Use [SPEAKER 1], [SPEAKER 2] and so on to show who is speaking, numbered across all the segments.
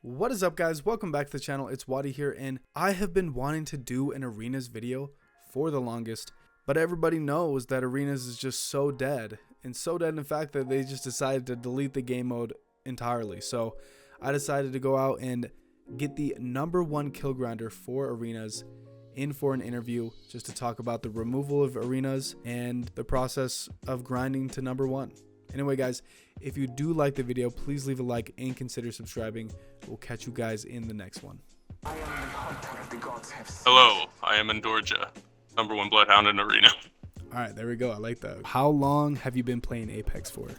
[SPEAKER 1] What is up, guys? Welcome back to the channel. It's Wadi here, and I have been wanting to do an arenas video for the longest, but everybody knows that arenas is just so dead, and so dead in fact that they just decided to delete the game mode entirely. So I decided to go out and get the #1 kill grinder for arenas in for an interview, just to talk about the removal of arenas and the process of grinding to #1. Anyway, guys, if you do like the video, please leave a like and consider subscribing. We'll catch you guys in the next one.
[SPEAKER 2] Hello, I am Endorja, #1 Bloodhound in Arena.
[SPEAKER 1] All right, there we go. I like that. How long have you been playing Apex for?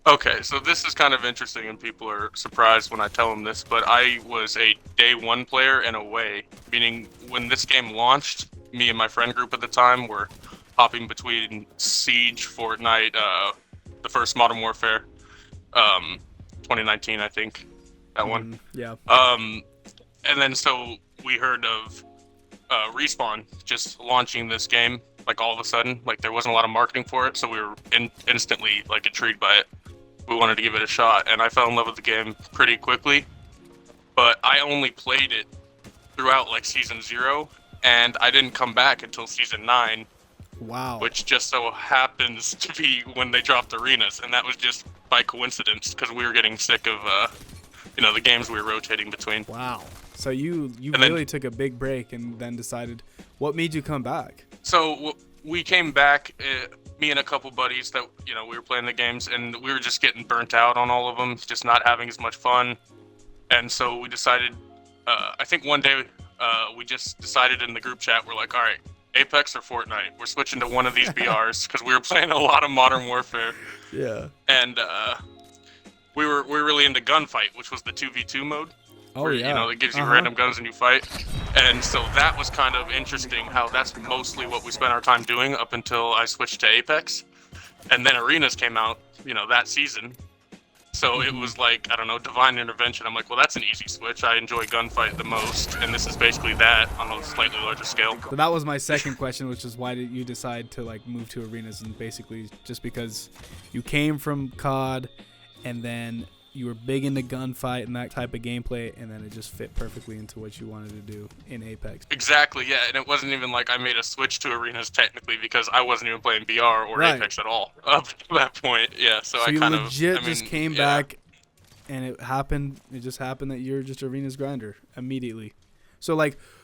[SPEAKER 2] Okay, so this is kind of interesting and people are surprised when I tell them this, but I was a day one player in a way, meaning when this game launched, me and my friend group at the time were hopping between Siege, Fortnite, the first Modern Warfare, 2019, I think, that one.
[SPEAKER 1] Yeah.
[SPEAKER 2] And then so we heard of Respawn just launching this game, like all of a sudden, like there wasn't a lot of marketing for it, so we were instantly like intrigued by it. We wanted to give it a shot, and I fell in love with the game pretty quickly, but I only played it throughout like Season 0, and I didn't come back until Season 9.
[SPEAKER 1] Wow.
[SPEAKER 2] Which just so happens to be when they dropped arenas, and that was just by coincidence because we were getting sick of, the games we were rotating between.
[SPEAKER 1] Wow. So you really took a big break and then decided. What made you come back?
[SPEAKER 2] So we came back, me and a couple buddies that we were playing the games, and we were just getting burnt out on all of them, just not having as much fun, and so we decided. I think one day we just decided in the group chat, we're like, all right. Apex or Fortnite? We're switching to one of these BRs because we were playing a lot of Modern Warfare.
[SPEAKER 1] Yeah.
[SPEAKER 2] And we were really into Gunfight, which was the 2v2 mode.
[SPEAKER 1] Oh,
[SPEAKER 2] where,
[SPEAKER 1] yeah.
[SPEAKER 2] It gives you random guns and you fight. And so that was kind of interesting how that's mostly what we spent our time doing up until I switched to Apex. And then Arenas came out, that season. So it was like, I don't know, divine intervention. I'm like, well, that's an easy switch. I enjoy Gunfight the most, and this is basically that on a slightly larger scale.
[SPEAKER 1] So that was my second question, which is why did you decide to move to arenas? And basically just because you came from COD, and then you were big into Gunfight and that type of gameplay, and then it just fit perfectly into what you wanted to do in Apex.
[SPEAKER 2] Exactly, yeah, and it wasn't even like I made a switch to arenas technically because I wasn't even playing BR or Apex at all up to that point. Yeah, so I
[SPEAKER 1] you
[SPEAKER 2] kind of
[SPEAKER 1] legit just came back, and it just happened that you're just arenas grinder immediately. So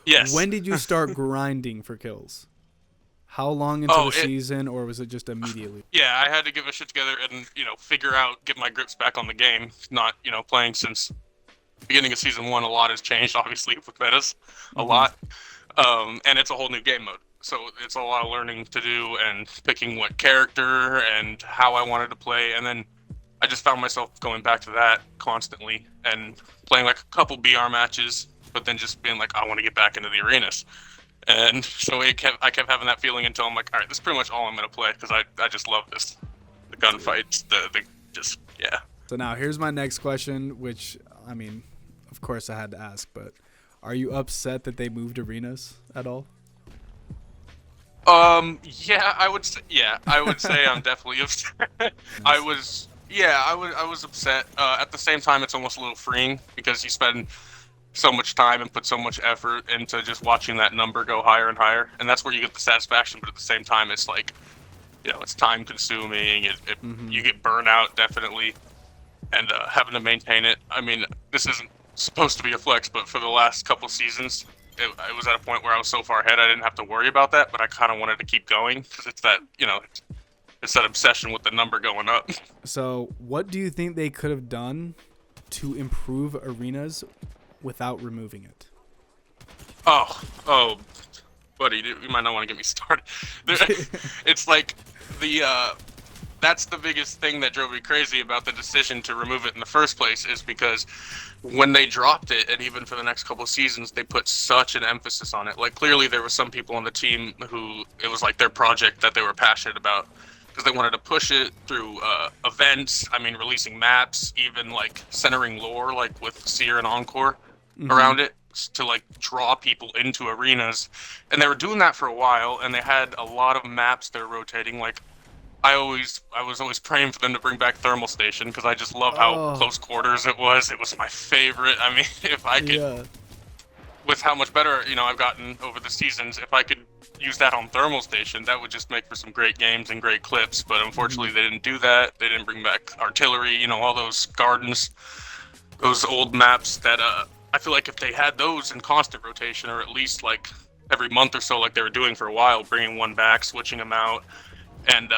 [SPEAKER 2] yes.
[SPEAKER 1] When did you start grinding for kills? How long into the season, or was it just immediately?
[SPEAKER 2] Yeah, I had to get my shit together and, get my grips back on the game. Not, playing since beginning of Season 1, a lot has changed, obviously, with metas, a lot. And it's a whole new game mode. So it's a lot of learning to do and picking what character and how I wanted to play. And then I just found myself going back to that constantly and playing like a couple BR matches, but then just being like, I want to get back into the arenas. And so I kept having that feeling until I'm like, all right, this is pretty much all I'm going to play because I just love this. The gunfights, yeah.
[SPEAKER 1] So now here's my next question, which, I mean, of course I had to ask, but are you upset that they moved arenas at all?
[SPEAKER 2] Yeah, I would say I'm definitely upset. I was upset. At the same time, it's almost a little freeing because you spend so much time and put so much effort into just watching that number go higher and higher, and that's where you get the satisfaction. But at the same time, it's like, it's time consuming. You get burnout definitely, and having to maintain it. I mean, this isn't supposed to be a flex, but for the last couple seasons, it was at a point where I was so far ahead I didn't have to worry about that, but I kind of wanted to keep going because it's that it's that obsession with the number going up.
[SPEAKER 1] So what do you think they could have done to improve arenas without removing it?
[SPEAKER 2] Oh, buddy, you might not want to get me started. It's like that's the biggest thing that drove me crazy about the decision to remove it in the first place, is because when they dropped it, and even for the next couple of seasons, they put such an emphasis on it. Like, clearly there was some people on the team who it was like their project that they were passionate about because they wanted to push it through events. I mean, releasing maps, even like centering lore, like with Seer and Encore around it to like draw people into arenas. And they were doing that for a while, and they had a lot of maps they're rotating. Like, I was always praying for them to bring back Thermal Station because I just love how
[SPEAKER 1] Oh,
[SPEAKER 2] close quarters it was. It was my favorite. I mean, if I could,
[SPEAKER 1] yeah.
[SPEAKER 2] with how much better I've gotten over the seasons, if I could use that on Thermal Station, that would just make for some great games and great clips. But unfortunately, they didn't do that. They didn't bring back artillery. All those gardens, those old maps that I feel like if they had those in constant rotation, or at least like every month or so, like they were doing for a while, bringing one back, switching them out, and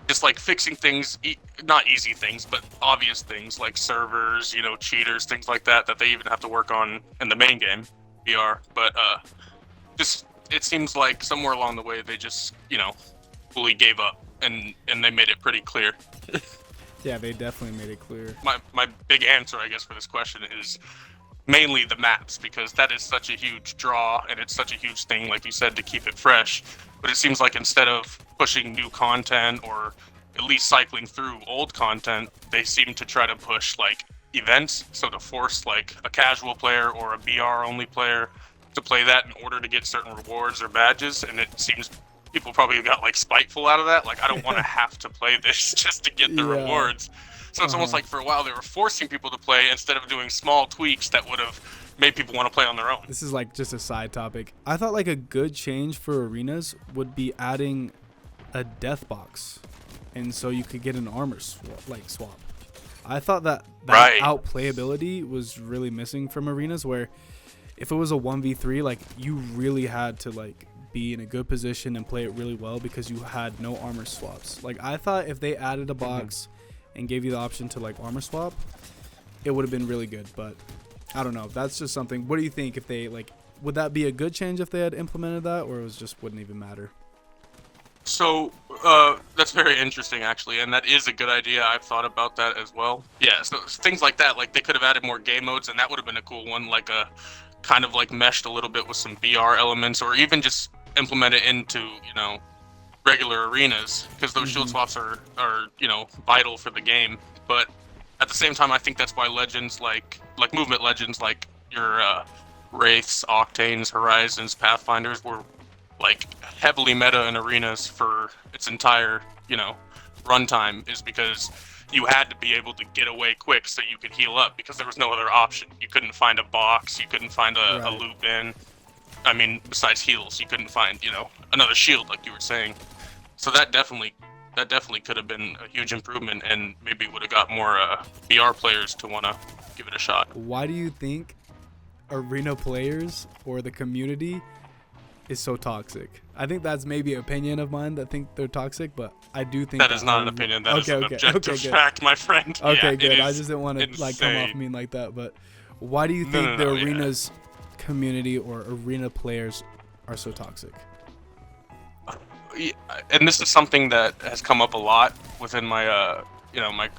[SPEAKER 2] just like fixing things, not easy things, but obvious things like servers, cheaters, things like that, that they even have to work on in the main game, VR. But just it seems like somewhere along the way they just, fully gave up, and they made it pretty clear.
[SPEAKER 1] Yeah, they definitely made it clear.
[SPEAKER 2] My big answer, I guess, for this question is mainly the maps, because that is such a huge draw and it's such a huge thing, like you said, to keep it fresh. But it seems like instead of pushing new content or at least cycling through old content, they seem to try to push like events, so to force like a casual player or a BR only player to play that in order to get certain rewards or badges. And it seems people probably got like spiteful out of that, like I don't want to have to play this just to get the
[SPEAKER 1] Yeah.
[SPEAKER 2] rewards. So it's almost like for a while they were forcing people to play instead of doing small tweaks that would have made people want to play on their own.
[SPEAKER 1] This is like just a side topic. I thought like a good change for arenas would be adding a death box, and so you could get an armor swap. I thought that
[SPEAKER 2] Right.
[SPEAKER 1] outplayability was really missing from arenas, where if it was a 1v3, like you really had to like be in a good position and play it really well because you had no armor swaps. Like I thought if they added a box and gave you the option to like armor swap, it would have been really good. But I don't know. That's just something. What do you think if they like? Would that be a good change if they had implemented that, or it was just wouldn't even matter?
[SPEAKER 2] So that's very interesting, actually, and that is a good idea. I've thought about that as well. Yeah, so things like that, like they could have added more game modes, and that would have been a cool one, like a kind of like meshed a little bit with some VR elements, or even just implement it into regular arenas, because those shield swaps are vital for the game. But at the same time, I think that's why legends like movement legends like your Wraiths, Octanes, Horizons, Pathfinders were like heavily meta in arenas for its entire runtime, is because you had to be able to get away quick so you could heal up, because there was no other option. You couldn't find a box, you couldn't find a loot bin. I mean, besides heals, you couldn't find another shield, like you were saying. So that definitely could have been a huge improvement, and maybe would have got more BR players to want to give it a shot.
[SPEAKER 1] Why do you think arena players or the community is so toxic? I think that's maybe an opinion of mine that think they're toxic, but I do think
[SPEAKER 2] that is not an opinion. That is an objective
[SPEAKER 1] good.
[SPEAKER 2] fact, my friend.
[SPEAKER 1] Okay,
[SPEAKER 2] Yeah,
[SPEAKER 1] good. I just didn't want to like come off
[SPEAKER 2] insane.
[SPEAKER 1] mean like that. But why do you think the arenas community or arena players are so toxic?
[SPEAKER 2] Yeah, and this is something that has come up a lot within my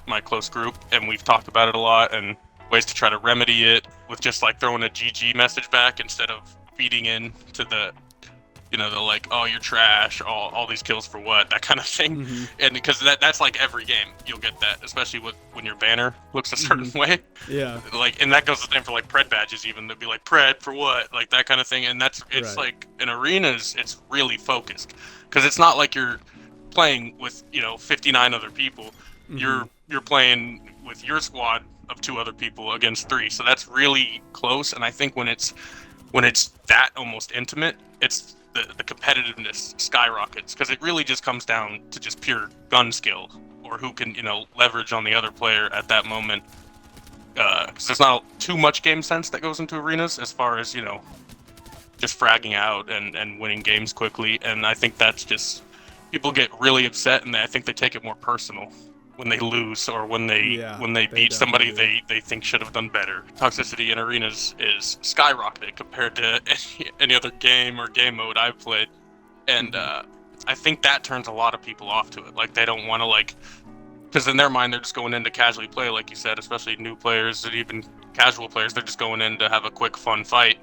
[SPEAKER 2] my close group, and we've talked about it a lot, and ways to try to remedy it with just like throwing a GG message back instead of feeding in to the the like, oh, you're trash, all these kills for what, that kind of thing. And because that's like every game you'll get that, especially when your banner looks a certain way.
[SPEAKER 1] Yeah.
[SPEAKER 2] Like, and that goes the same for like pred badges, even. They'll be like, pred for what, like that kind of thing. And it's like in arenas it's really focused, because it's not like you're playing with 59 other people. You're playing with your squad of 2 other people against 3, so that's really close. And I think when it's that almost intimate, it's the competitiveness skyrockets, because it really just comes down to just pure gun skill, or who can leverage on the other player at that moment. Because there's not too much game sense that goes into arenas as far as just fragging out and winning games quickly. And I think that's just, people get really upset, and I think they take it more personal when they lose, or when they beat somebody they think should have done better. Toxicity in arenas is skyrocketed compared to any other game or game mode I've played, and I think that turns a lot of people off to it. Like, they don't want to, because in their mind they're just going in to casually play, like you said, especially new players and even casual players. They're just going in to have a quick fun fight,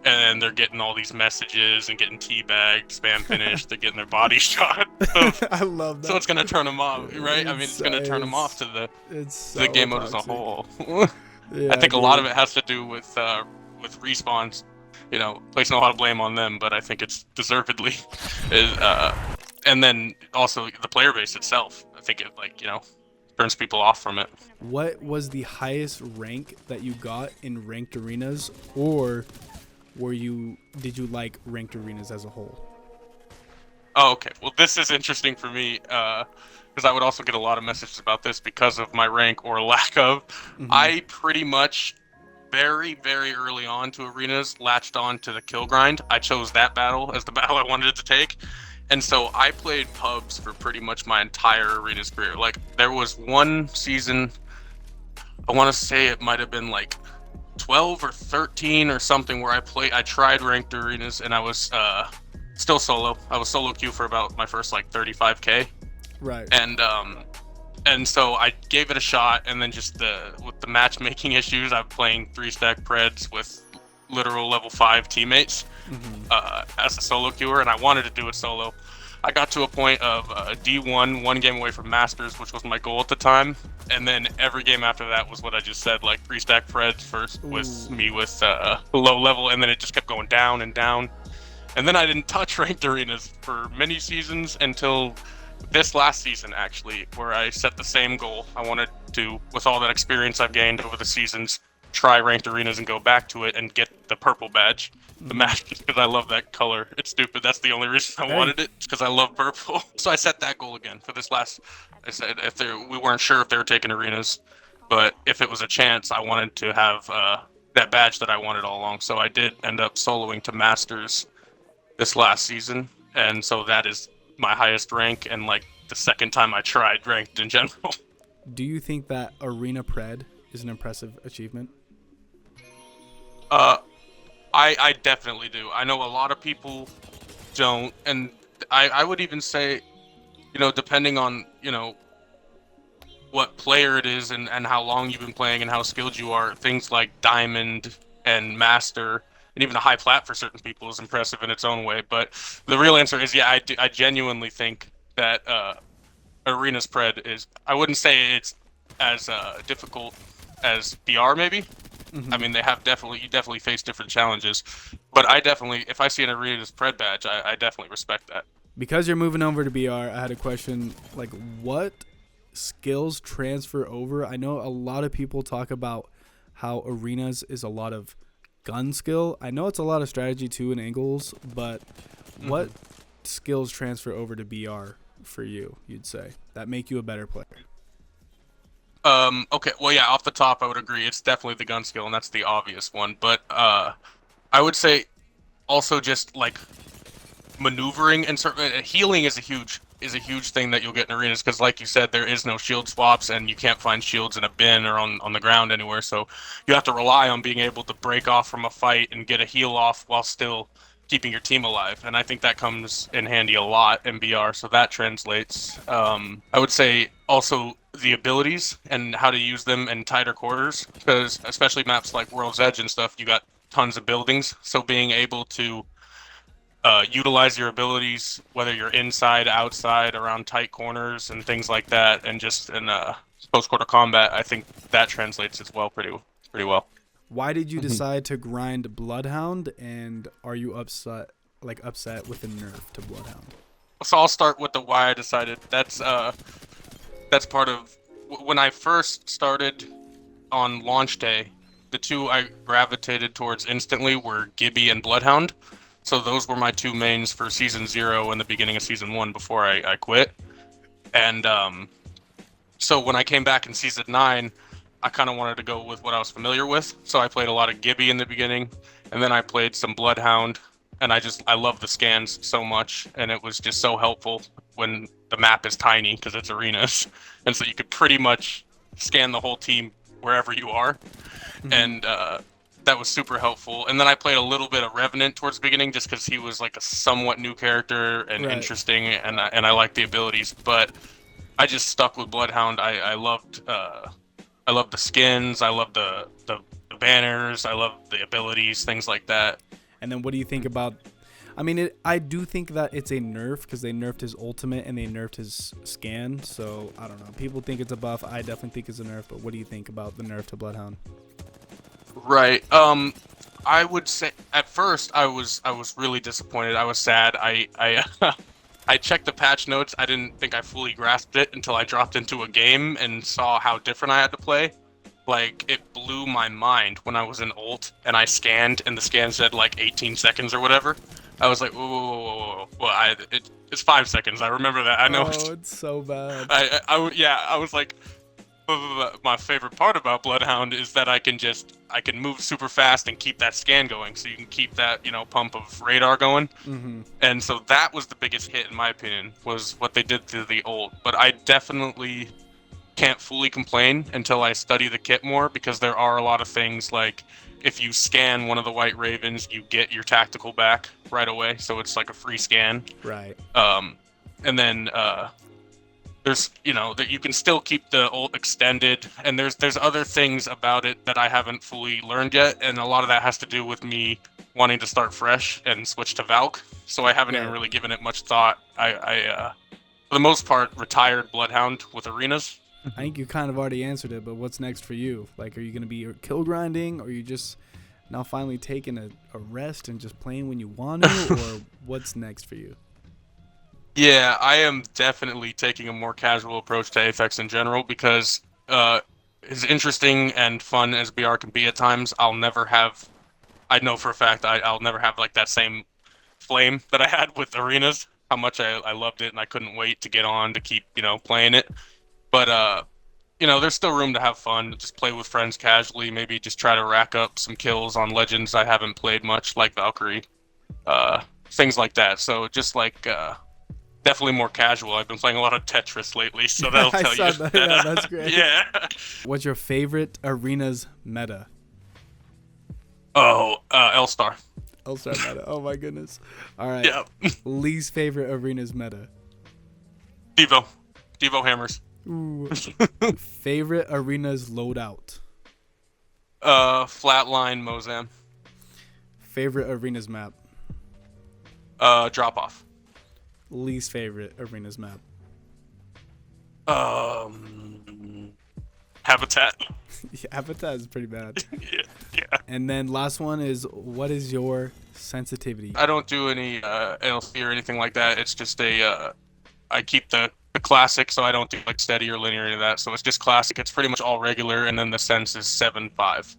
[SPEAKER 2] and they're getting all these messages and getting teabagged, spam finished. They're getting their body shot. So,
[SPEAKER 1] I love that.
[SPEAKER 2] So it's gonna turn them off, right? I mean, it's gonna turn them off to the game mode as a whole.
[SPEAKER 1] Yeah,
[SPEAKER 2] I think a lot of it has to do with respawns, placing a lot of blame on them, but I think it's deservedly. And then also the player base itself. I think it like turns people off from it.
[SPEAKER 1] What was the highest rank that you got in ranked arenas, or did you like ranked arenas as a whole?
[SPEAKER 2] Oh, okay. Well, this is interesting for me because I would also get a lot of messages about this because of my rank or lack of.
[SPEAKER 1] Mm-hmm.
[SPEAKER 2] I pretty much very, very early on to arenas latched on to the kill grind. I chose that battle as the battle I wanted to take. And so I played pubs for pretty much my entire arenas career. Like there was one season, I want to say it might have been like 12 or 13 or something where I tried ranked arenas and I was still solo. I was solo queue for about my first like 35k.
[SPEAKER 1] Right.
[SPEAKER 2] And so I gave it a shot, and then just with the matchmaking issues, I'm playing 3-stack Preds with literal level 5 teammates as a solo queuer, and I wanted to do it solo. I got to a point of D1, one game away from Masters, which was my goal at the time, and then every game after that was what I just said, like 3-stack Preds first with me with low level, and then it just kept going down and down. And then I didn't touch ranked arenas for many seasons until this last season, actually, where I set the same goal. I wanted to, with all that experience I've gained over the seasons, try ranked arenas and go back to it and get the purple badge. The match, because I love that color. It's stupid. That's the only reason I wanted it, because I love purple. So I set that goal again for this last. I said we weren't sure if they were taking arenas, but if it was a chance, I wanted to have that badge that I wanted all along. So I did end up soloing to Masters this last season, and so that is my highest rank and like the second time I tried ranked in general.
[SPEAKER 1] Do you think that arena pred is an impressive achievement?
[SPEAKER 2] Uh, I definitely do. I know a lot of people don't, and I would even say, depending on what player it is and how long you've been playing and how skilled you are, things like Diamond and Master and even a high plat for certain people is impressive in its own way. But the real answer is, yeah, I genuinely think that Arena's Pred is, I wouldn't say it's as difficult as BR maybe. I mean, you definitely face different challenges. But I definitely, if I see an Arena's Pred badge, I definitely respect that.
[SPEAKER 1] Because you're moving over to BR, I had a question like, what skills transfer over? I know a lot of people talk about how arenas is a lot of gun skill. I know it's a lot of strategy too and angles, but what skills transfer over to BR for you, you'd say, that make you a better player?
[SPEAKER 2] Okay, well, yeah, off the top, I would agree. It's definitely the gun skill, and that's the obvious one. But I would say also just like maneuvering and healing is a huge thing that you'll get in arenas because, like you said, there is no shield swaps and you can't find shields in a bin or on the ground anywhere. So you have to rely on being able to break off from a fight and get a heal off while still keeping your team alive. And I think that comes in handy a lot in BR. So that translates. I would say also the abilities and how to use them in tighter quarters because especially maps like World's Edge and stuff, you got tons of buildings. So being able to utilize your abilities, whether you're inside, outside, around tight corners, and things like that, and just in post-quarter combat, I think that translates as well pretty well.
[SPEAKER 1] Why did you decide to grind Bloodhound, and are you upset with the nerf to Bloodhound?
[SPEAKER 2] So I'll start with the why I decided. That's part of when I first started on launch day. The two I gravitated towards instantly were Gibby and Bloodhound. So those were my two mains for Season 0 and the beginning of Season 1 before I quit. And so when I came back in Season 9, I kind of wanted to go with what I was familiar with. So I played a lot of Gibby in the beginning, and then I played some Bloodhound. And I love the scans so much, and it was just so helpful when the map is tiny because it's arenas. And so you could pretty much scan the whole team wherever you are. And that was super helpful. And then I played a little bit of Revenant towards the beginning just because he was like a somewhat new character and interesting, and I liked the abilities. But I just stuck with Bloodhound. I loved the skins. I loved the banners. I loved the abilities, things like that.
[SPEAKER 1] And then what do you think about? I mean, I do think that it's a nerf because they nerfed his ultimate and they nerfed his scan. So I don't know. People think it's a buff. I definitely think it's a nerf. But what do you think about the nerf to Bloodhound?
[SPEAKER 2] Right. I would say at first I was really disappointed. I was sad. I I checked the patch notes. I didn't think I fully grasped it until I dropped into a game and saw how different I had to play. Like, it blew my mind when I was in ult and I scanned and the scan said like 18 seconds or whatever. I was like, whoa, whoa, whoa, whoa, whoa. Well, it's 5 seconds. I remember that. I know.
[SPEAKER 1] Oh, it's so bad.
[SPEAKER 2] Yeah, I was like, my favorite part about Bloodhound is that I can move super fast and keep that scan going, so you can keep that, pump of radar going.
[SPEAKER 1] Mm-hmm.
[SPEAKER 2] And so that was the biggest hit in my opinion, was what they did to the ult. But I definitely can't fully complain until I study the kit more, because there are a lot of things like if you scan one of the White Ravens, you get your tactical back right away, so it's like a free scan.
[SPEAKER 1] Right.
[SPEAKER 2] And then there's that you can still keep the ult extended, and there's other things about it that I haven't fully learned yet, and a lot of that has to do with me wanting to start fresh and switch to Valk, so I haven't even really given it much thought. I for the most part retired Bloodhound with arenas.
[SPEAKER 1] I think you kind of already answered it, but what's next for you? Like, are you going to be kill grinding, or are you just now finally taking a rest and just playing when you want to, or what's next for you?
[SPEAKER 2] Yeah, I am definitely taking a more casual approach to Apex in general, because as interesting and fun as BR can be at times, I know for a fact I'll never have like that same flame that I had with arenas. How much I loved it, and I couldn't wait to get on to keep playing it. But there's still room to have fun, just play with friends casually, maybe just try to rack up some kills on legends I haven't played much, like Valkyrie, things like that. So just like definitely more casual. I've been playing a lot of Tetris lately, so that'll tell you.
[SPEAKER 1] That. Yeah, that's great.
[SPEAKER 2] Yeah.
[SPEAKER 1] What's your favorite arenas meta?
[SPEAKER 2] Oh, L-Star.
[SPEAKER 1] L-Star meta. Oh my goodness. All right.
[SPEAKER 2] Yeah.
[SPEAKER 1] Least favorite arenas meta?
[SPEAKER 2] Devo hammers.
[SPEAKER 1] Ooh. Favorite arenas loadout?
[SPEAKER 2] Flatline Mozam.
[SPEAKER 1] Favorite arenas map?
[SPEAKER 2] Drop off.
[SPEAKER 1] Least favorite arenas map?
[SPEAKER 2] Habitat.
[SPEAKER 1] Habitat is pretty bad.
[SPEAKER 2] Yeah.
[SPEAKER 1] And then last one is, what is your sensitivity?
[SPEAKER 2] I don't do any LC or anything like that. It's just I keep the classic, so I don't do like steady or linear or any of that. So it's just classic. It's pretty much all regular, and then the sense is 7.5.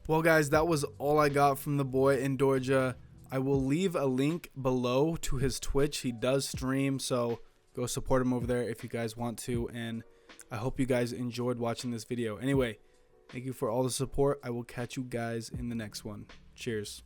[SPEAKER 1] Well, guys, that was all I got from the boy in Georgia. I will leave a link below to his Twitch. He does stream, so go support him over there if you guys want to. And I hope you guys enjoyed watching this video. Anyway, thank you for all the support. I will catch you guys in the next one. Cheers.